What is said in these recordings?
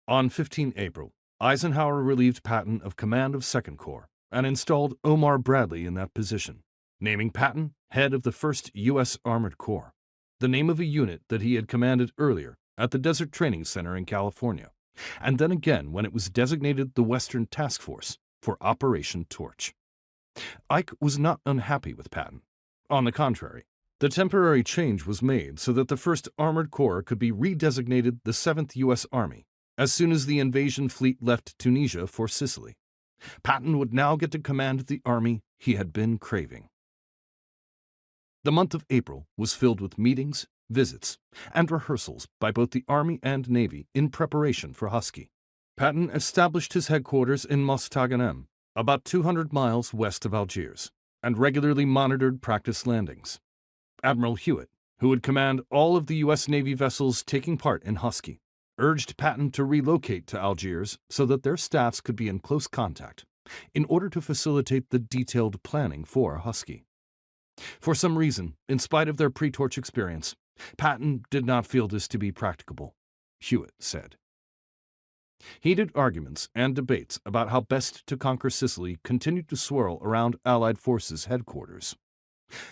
On 15 April, Eisenhower relieved Patton of command of 2nd Corps and installed Omar Bradley in that position, naming Patton head of the 1st U.S. Armored Corps, the name of a unit that he had commanded earlier at the Desert Training Center in California, and then again when it was designated the Western Task Force for Operation Torch. Ike was not unhappy with Patton. On the contrary, the temporary change was made so that the 1st Armored Corps could be redesignated the 7th U.S. Army as soon as the invasion fleet left Tunisia for Sicily. Patton would now get to command the army he had been craving. The month of April was filled with meetings, visits, and rehearsals by both the Army and Navy in preparation for Husky. Patton established his headquarters in Mostaganem, about 200 miles west of Algiers, and regularly monitored practice landings. Admiral Hewitt, who would command all of the U.S. Navy vessels taking part in Husky, urged Patton to relocate to Algiers so that their staffs could be in close contact, in order to facilitate the detailed planning for Husky. For some reason, in spite of their pre-torch experience, Patton did not feel this to be practicable, Hewitt said. Heated arguments and debates about how best to conquer Sicily continued to swirl around Allied forces headquarters.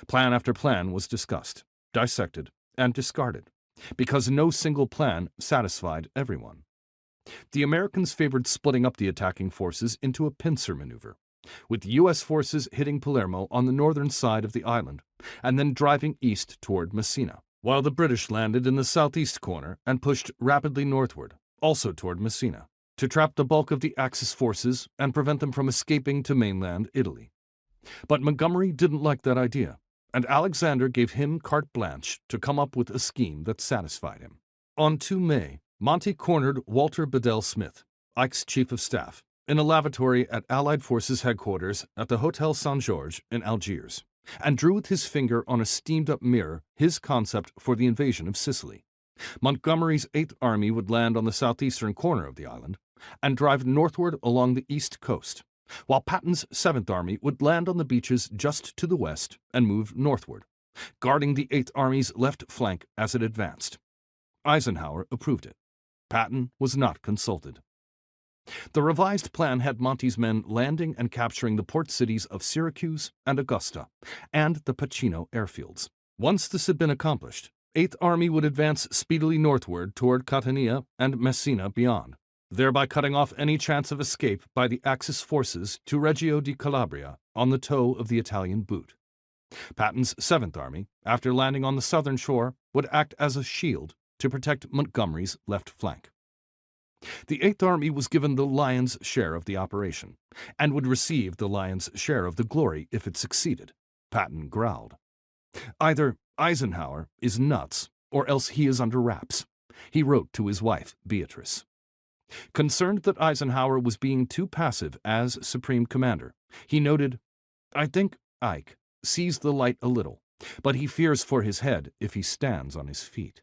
Plan after plan was discussed, dissected, and discarded, because no single plan satisfied everyone. The Americans favored splitting up the attacking forces into a pincer maneuver, with U.S. forces hitting Palermo on the northern side of the island and then driving east toward Messina, while the British landed in the southeast corner and pushed rapidly northward, also toward Messina, to trap the bulk of the Axis forces and prevent them from escaping to mainland Italy. But Montgomery didn't like that idea, and Alexander gave him carte blanche to come up with a scheme that satisfied him. On 2 May, Monty cornered Walter Bedell Smith, Ike's chief of staff, in a lavatory at Allied Forces headquarters at the Hotel Saint-Georges in Algiers, and drew with his finger on a steamed-up mirror his concept for the invasion of Sicily. Montgomery's 8th Army would land on the southeastern corner of the island and drive northward along the east coast, while Patton's 7th Army would land on the beaches just to the west and move northward, guarding the 8th Army's left flank as it advanced. Eisenhower approved it. Patton was not consulted. The revised plan had Monty's men landing and capturing the port cities of Syracuse and Augusta, and the Pacino airfields. Once this had been accomplished, 8th Army would advance speedily northward toward Catania and Messina beyond, thereby cutting off any chance of escape by the Axis forces to Reggio di Calabria on the toe of the Italian boot. Patton's 7th Army, after landing on the southern shore, would act as a shield to protect Montgomery's left flank. The 8th Army was given the lion's share of the operation, and would receive the lion's share of the glory if it succeeded, Patton growled. Either Eisenhower is nuts, or else he is under wraps, he wrote to his wife, Beatrice. Concerned that Eisenhower was being too passive as Supreme Commander, he noted, "I think Ike sees the light a little, but he fears for his head if he stands on his feet."